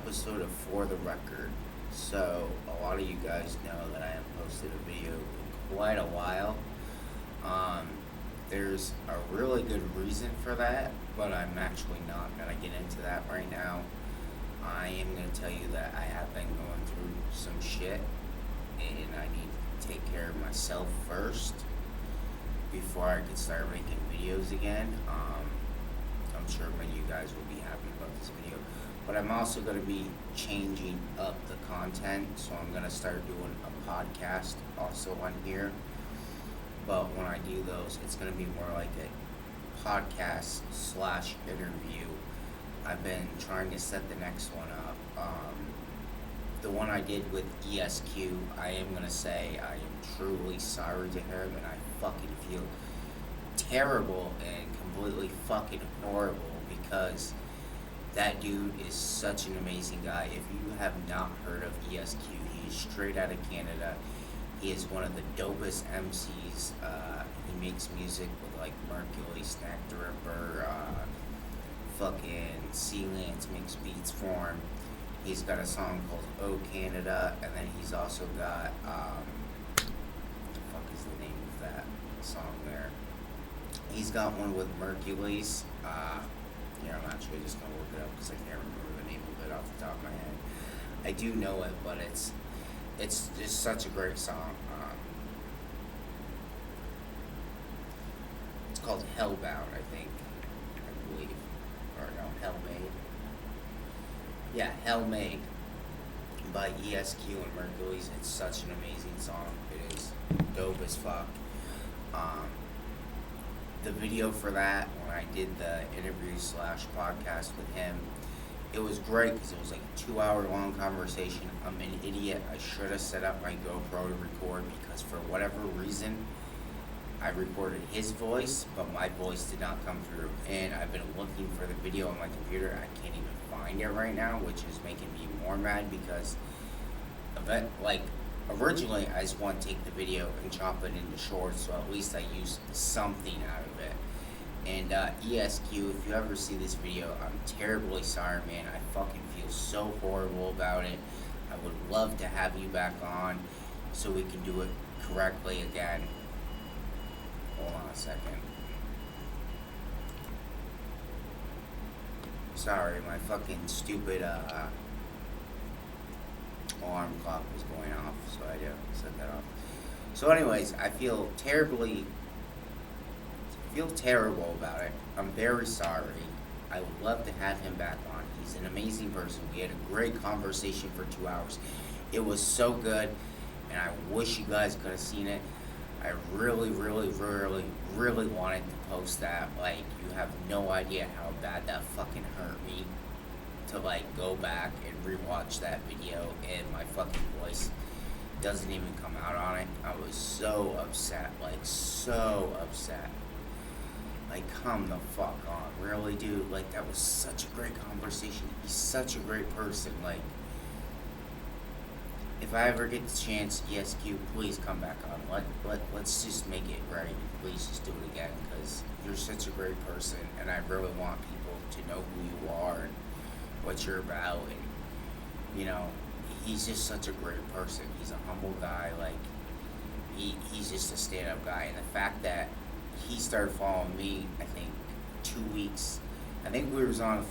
episode of For the Record. So, a lot of you guys know that I haven't posted a video in quite a while. Um, there's a really good reason for that, but I'm actually not going to get into that right now. I am going to tell you that I have been going through some shit, and I need to take care of myself first before I can start making videos again. I'm sure many of you guys will be happy about this video. But I'm also going to be changing up the content, so I'm going to start doing a podcast also on here. But when I do those, it's going to be more like a podcast / interview. I've been trying to set the next one up. The one I did with ESQ, I am going to say I am truly sorry to him, and I fucking feel terrible and completely fucking horrible because that dude is such an amazing guy. If you have not heard of ESQ, he's straight out of Canada. He is one of the dopest MCs. He makes music with like Mercury, Snack the Ripper, fucking Sealance makes beats for him. He's got a song called Oh Canada, and then he's also got, what the fuck is the name of that song there? He's got one with Mercules. I'm actually just going to look it up because I can't remember the name of it off the top of my head. I do know it, but it's just such a great song. It's called Hellbound, I think, I believe. Or no, Hellmade. Yeah, Hellmade by ESQ and Mercules. It's such an amazing song. It is dope as fuck. The video for that, when I did the interview / podcast with him, it was great because it was like a 2-hour long conversation. I'm an idiot. I should have set up my GoPro to record because for whatever reason, I recorded his voice, but my voice did not come through. And I've been looking for the video on my computer. I can't even find it right now, which is making me more mad because originally I just want to take the video and chop it into shorts, so at least I use something out of it. And ESQ, if you ever see this video, I'm terribly sorry, man. I fucking feel so horrible about it. I would love to have you back on so we can do it correctly again. Hold on a second. Sorry, my fucking stupid alarm clock was going off, so I set that off. So anyways, I feel terrible about it. I'm very sorry. I would love to have him back on. He's an amazing person. We had a great conversation for 2 hours. It was so good, and I wish you guys could have seen it. I really, really, really, really wanted to post that. Like, you have no idea how bad that fucking hurt me to go back and rewatch that video, and my fucking voice doesn't even come out on it. I was so upset, so upset. Come the fuck on, really, dude? That was such a great conversation. He's such a great person. If I ever get the chance, ESQ, please come back on. Let's just make it right. Please just do it again, because you're such a great person, and I really want people to know who you are and what you're about. And he's just such a great person. He's a humble guy. He's just a stand-up guy. And the fact that he started following me, I think 2 weeks. I think we was on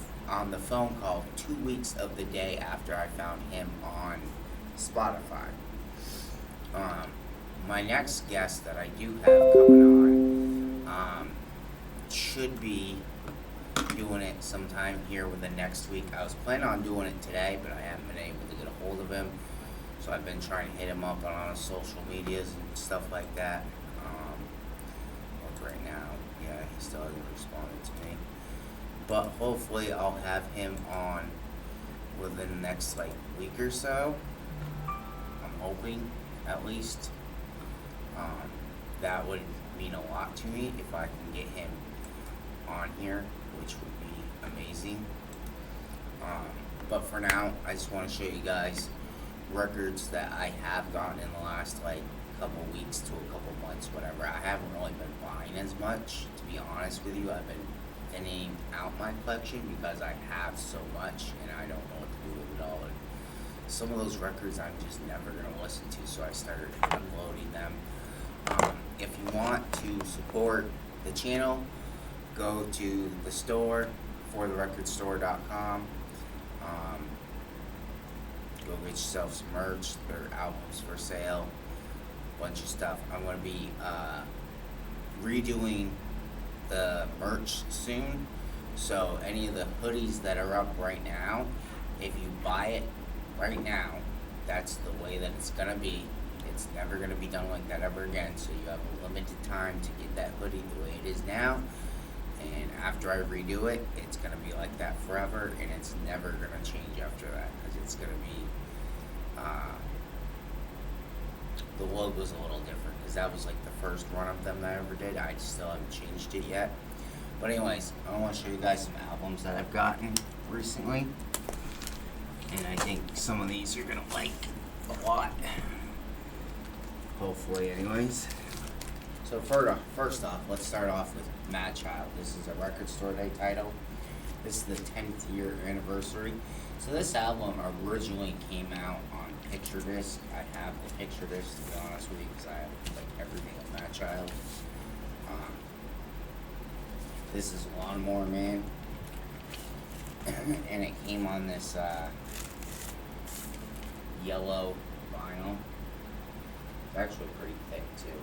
the phone call 2 weeks of the day after I found him on Spotify. My next guest that I do have coming on should be doing it sometime here within the next week. I was planning on doing it today, but I haven't been able to get a hold of him. So I've been trying to hit him up on social medias and stuff like that. Right now, yeah, he still hasn't responded to me. But hopefully I'll have him on within the next week or so. I'm hoping, at least. That would mean a lot to me if I can get him on here, which would be amazing. But for now, I just want to show you guys records that I have gotten in the last couple weeks to a couple months, whatever. I haven't really been buying as much, to be honest with you. I've been thinning out my collection because I have so much and I don't know what to do with it all. And some of those records I'm just never going to listen to, so I started unloading them. If you want to support the channel, go to the store, fortherecordstore.com. Go get yourself some merch. There are albums for sale, bunch of stuff. I'm going to be redoing the merch soon, so any of the hoodies that are up right now, if you buy it right now, that's the way that it's going to be. It's never going to be done like that ever again, so you have a limited time to get that hoodie the way it is now. And after I redo it, it's going to be like that forever, and it's never going to change after that, because it's going to be, the logo's a little different, because that was like the first run of them that I ever did. I still haven't changed it yet. But anyways, I want to show you guys some albums that I've gotten recently, and I think some of these you're going to like a lot. Hopefully, anyways. So first off, let's start off with Mad Child. This is a Record Store Day title. This is the 10th year anniversary. So this album originally came out on picture disc. I have the picture disc, to be honest with you, because I have like everything of Mad Child. This is Lawnmower Man, and it came on this yellow vinyl. It's actually pretty thick too.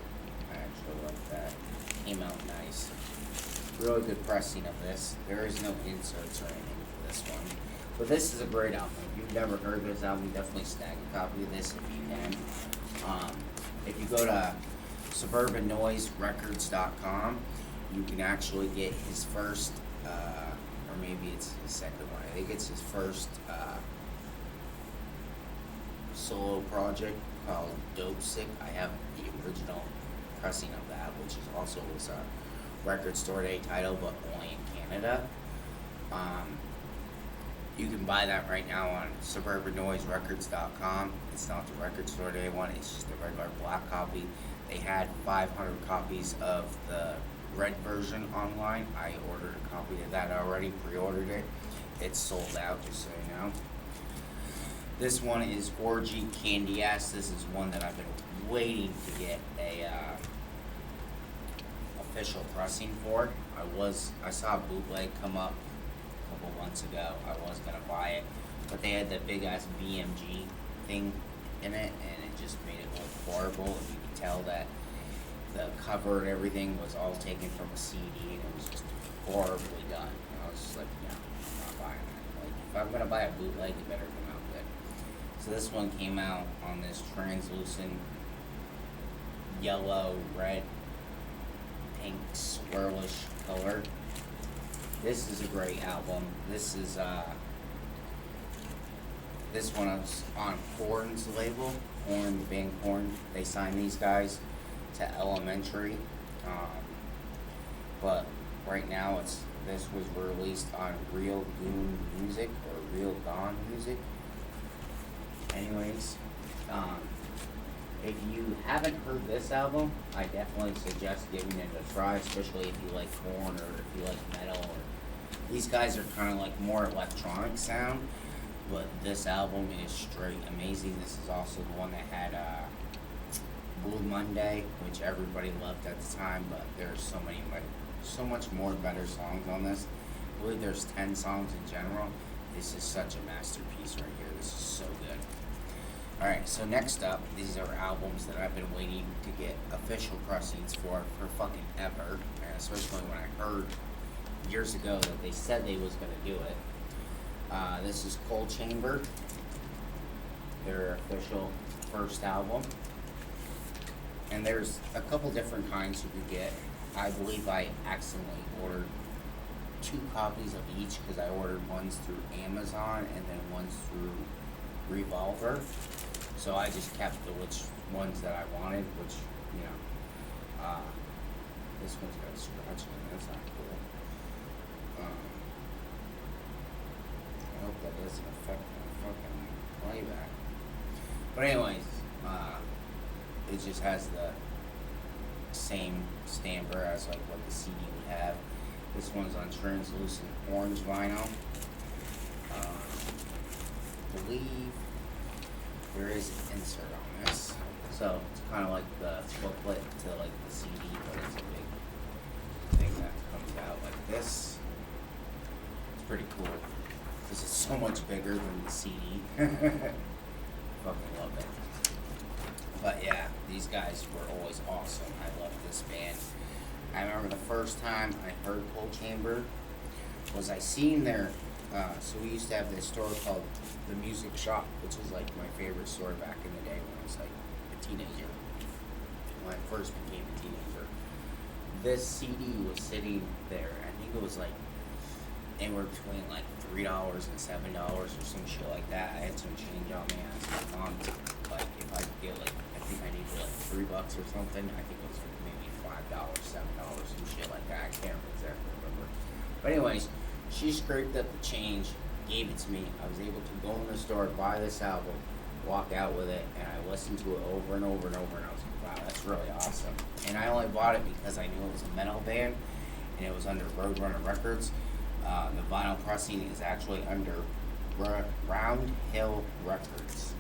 I actually like that. Came out nice. Really good pressing of this. There is no inserts or anything for this one. But this is a great album. If you've never heard of this album, definitely snag a copy of this if you can. If you go to suburbannoiserecords.com, you can actually get his first, or maybe it's his second one. I think it's his first solo project called Dope Sick. I have the original pressing of that, which is also was a Record Store Day title, but only in Canada. You can buy that right now on suburbannoiserecords.com. It's not the Record Store Day one, it's just the regular black copy. They had 500 copies of the red version online. I ordered a copy of that already, pre-ordered it. It's sold out, just so you know. This one is Orgy Candy Ass. This is one that I've been waiting to get a official pressing for. I saw a bootleg come up a couple months ago. I was gonna buy it, but they had the big ass BMG thing in it, and it just made it look horrible. And you could tell that the cover and everything was all taken from a CD, and it was just horribly done. And I was just like, no, I'm not buying it. Like, if I'm gonna buy a bootleg, it better come out good. So this one came out on this translucent yellow, red, pink, swirlish color. This is a great album. This is this one is on Korn's label. Korn, the band Korn. They signed these guys to Elementary, but right now this was released on Real Goon Music or Real Gone Music. Anyways, if you haven't heard this album, I definitely suggest giving it a try, especially if you like Korn or if you like metal. Or these guys are kind of like more electronic sound, but this album is straight amazing. This is also the one that had Blue Monday, which everybody loved at the time, but there's so much more better songs on this. I believe there's 10 songs in general. This is such a masterpiece right here. This is so good. Alright, so next up, these are albums that I've been waiting to get official pressings for fucking ever, and especially when I heard years ago that they said they was going to do it. This is Cold Chamber, their official first album. And there's a couple different kinds you could get. I believe I accidentally ordered 2 copies of each because I ordered ones through Amazon and then ones through Revolver. So I just kept which ones that I wanted, which, you know, this one's got a scratch in it. That's not cool. I hope that doesn't affect my fucking playback. But anyways, it just has the same stamper as like what the CD would have. This one's on translucent orange vinyl. believe there is an insert on this. So it's kind of like the booklet to like the CD, but it's a big thing that comes out like this. It's pretty cool. This is so much bigger than the CD. Fucking love it. But yeah, these guys were always awesome. I love this band. I remember the first time I heard Cold Chamber was I seen their, so we used to have this store called The Music Shop, which was like my favorite store back in the day when I was like a teenager. When I first became a teenager. This CD was sitting there. I think it was like anywhere between like $3 and $7 or some shit like that. I had some change on me. I asked my mom, like, if I could get like, I think I needed like $3 or something. I think it was maybe $5, $7, some shit like that. I can't exactly remember. But anyways, she scraped up the change, gave it to me. I was able to go in the store, buy this album, walk out with it, and I listened to it over and over and over, and I was like, wow, that's really awesome. And I only bought it because I knew it was a metal band, and it was under Roadrunner Records. The vinyl pressing is actually under Round Hill Records.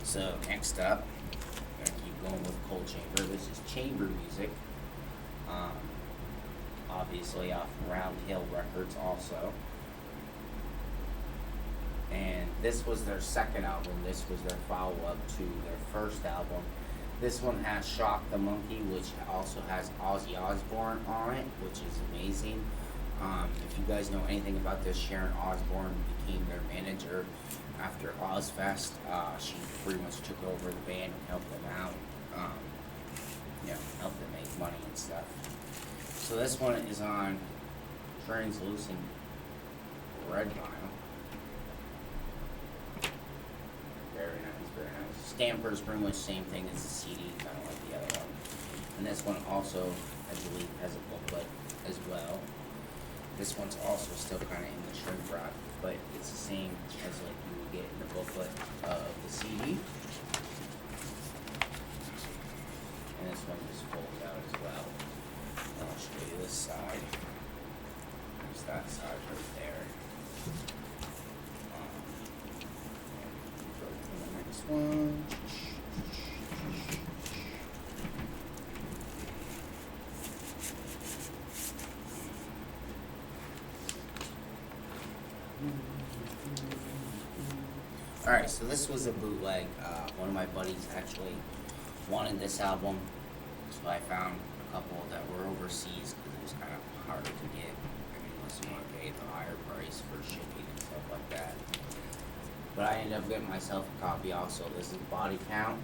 So next up, I'm gonna keep going with Cold Chamber. This is chamber music. Obviously off Round Hill Records also. And this was their second album. This was their follow-up to their first album. This one has Shock the Monkey, which also has Ozzy Osbourne on it, which is amazing. If you guys know anything about this, Sharon Osbourne became their manager after Ozfest. She pretty much took over the band and helped them out, helped them make money and stuff. So this one is on translucent red vinyl. Very nice, very nice. Stamper's pretty much the same thing as the CD, kind of like the other one. And this one also, I believe, has a booklet as well. This one's also still kind of in the shrink wrap, but it's the same as like you would get in the booklet of the CD. And this one just folds out as well. And I'll show you this side. There's that side right there. Go to the next one. Alright, so this was a bootleg. One of my buddies actually wanted this album, so I found a couple that were overseas because it was kind of harder to get. I mean, unless you want to pay the higher price for shipping and stuff like that. But I ended up getting myself a copy also. This is Body Count.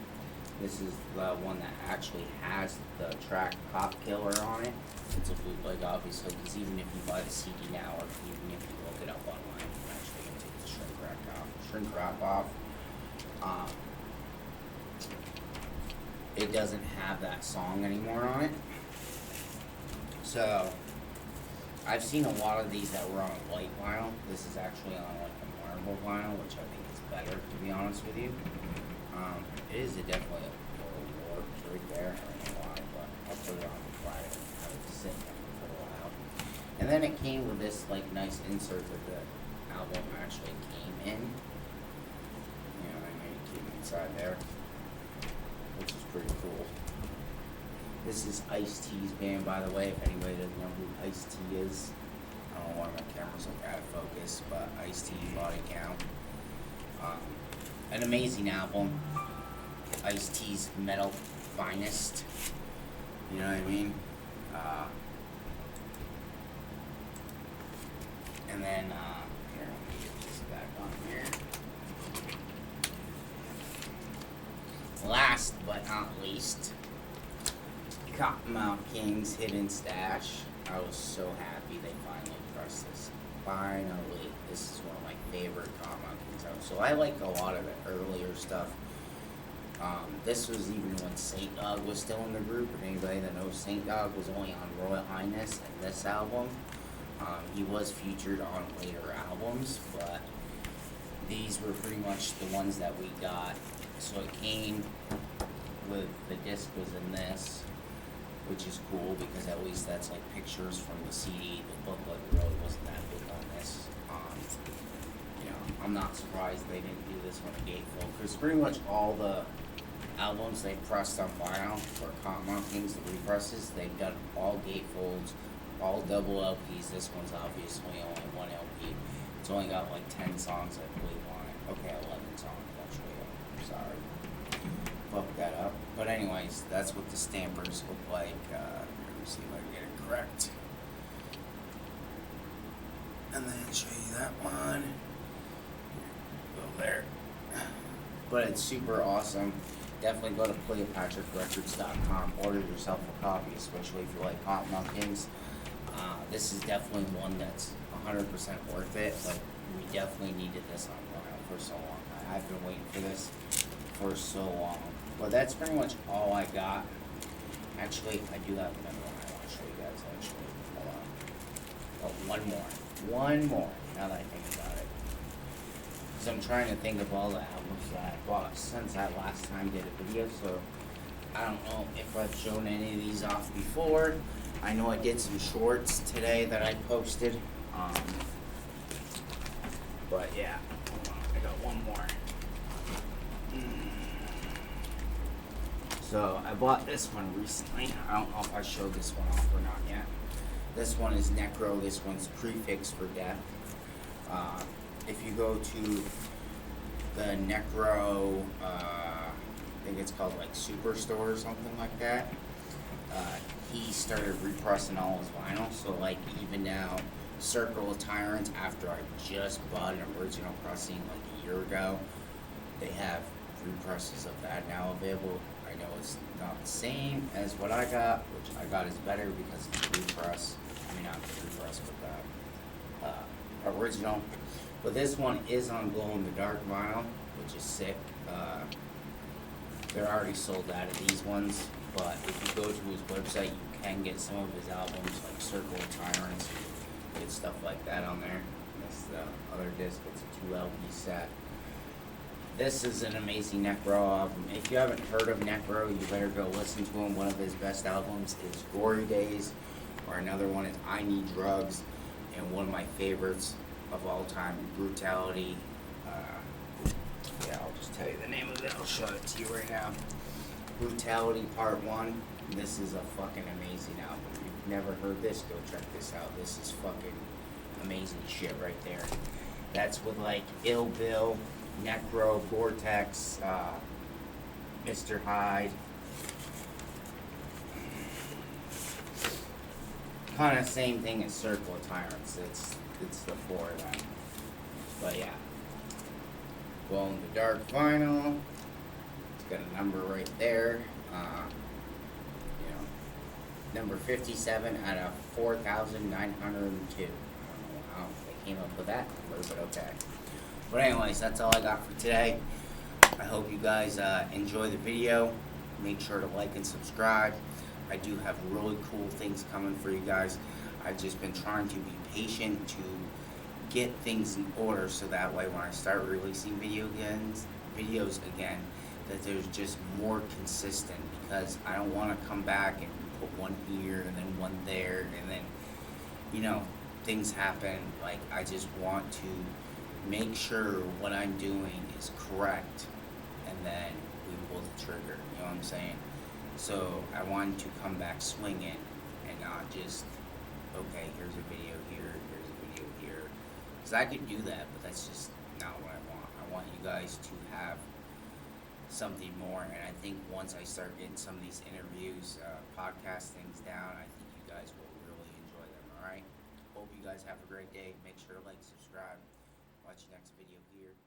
This is the one that actually has the track Cop Killer on it. It's a bootleg, obviously, because even if you buy the CD now, or even if you look it up online, you can actually take the shrink wrap off. It doesn't have that song anymore on it. So, I've seen a lot of these that were on white vinyl. This is actually on like a marble vinyl, which I think is better, to be honest with you. It is definitely a little warped right there. I don't know why, but I'll put it on the Friday and have it sit there for a while. And then it came with this like nice insert that the album actually came in. You know, I made it keep inside there, which is pretty cool. This is Ice-T's band, by the way, if anybody doesn't know who Ice-T is. I don't know why my camera's like out of focus, but Ice-T, Body Count. An amazing album. Ice-T's metal finest. You know what I mean? And then, here, let me get this back on here. Last but not least, Cottonmouth King's Hidden Stash. I was so happy they finally pressed this. Finally. This is one of my favorite Cottonmouth Kings albums. So I like a lot of the earlier stuff. This was even when Saint Dog was still in the group, and anybody that knows Saint Dog was only on Royal Highness and this album. He was featured on later albums, but these were pretty much the ones that we got. So it came with, the disc was in this, which is cool because at least that's like pictures from the CD. The booklet really wasn't that big on this. I'm not surprised they didn't do this one gatefold, because pretty much all the albums they pressed on vinyl for Cottonmouth Kings, the represses, they've done all gatefolds, all double LPs. This one's obviously only one LP. It's only got like 10 songs, I believe, on it. Okay, 11 songs actually. Sorry, fucked that up. But anyways, that's what the stampers look like. Let me see if I can get it correct. And then show you that one. Go there. But it's super awesome. Definitely go to CleopatraRecords.com. Order yourself a copy, especially if you like Cottonmouth Kings. This is definitely one that's 100% worth it. Like, we definitely needed this on vinyl for so long. I've been waiting for this for so long. But that's pretty much all I got. Actually, I do have another one I want to show you guys, actually. Hold on. Oh, one more. One more, now that I think about it. Because I'm trying to think of all the albums that I bought since I last time did a video, so I don't know if I've shown any of these off before. I know I did some shorts today that I posted. But yeah, hold on, I got one more. So I bought this one recently. I don't know if I showed this one off or not yet. This one is Necro. This one's Prefix for Death. If you go to the Necro, I think it's called like Superstore or something like that, he started repressing all his vinyl. So like even now, Circle of Tyrants, after I just bought an original pressing like a year ago, they have represses of that now available. I know it's not the same as what I got, which I got is better because it's repress. I mean, not the repress, but the original. But this one is on glow in the dark vinyl, which is sick. They're already sold out of these ones, but if you go to his website, you can get some of his albums, like Circle of Tyrants, get stuff like that on there. That's the other disc. It's a 2 LP set. This is an amazing Necro album. If you haven't heard of Necro, you better go listen to him. One of his best albums is Glory Days, or another one is I Need Drugs, and one of my favorites of all time, Brutality. Yeah, I'll just tell you the name of it. I'll show it to you right now. Brutality Part 1. This is a fucking amazing album. If you've never heard this, go check this out. This is fucking amazing shit right there. That's with like Ill Bill, Necro, Vortex, Mr. Hyde. Kind of same thing as Circle of Tyrants. It's the 4 of them. But yeah. Glow in the dark vinyl. It's got a number right there. Number 57 out of 4,902. I don't know how they came up with that number, but okay. But anyways, that's all I got for today. I hope you guys enjoy the video. Make sure to like and subscribe. I do have really cool things coming for you guys. I've just been trying to be patient to get things in order, so that way when I start releasing videos again, that there's just more consistent, because I don't want to come back and put one here and then one there, and then, things happen. Like, I just want to make sure what I'm doing is correct, and then we pull the trigger, you know what I'm saying? So I wanted to come back swinging and not just, okay, here's a video here, here's a video here. Because I could do that, but that's just not what I want. I want you guys to have something more, and I think once I start getting some of these interviews, podcast things down, I think you guys will really enjoy them, alright? Hope you guys have a great day. Make sure to like, subscribe, watch the next video here.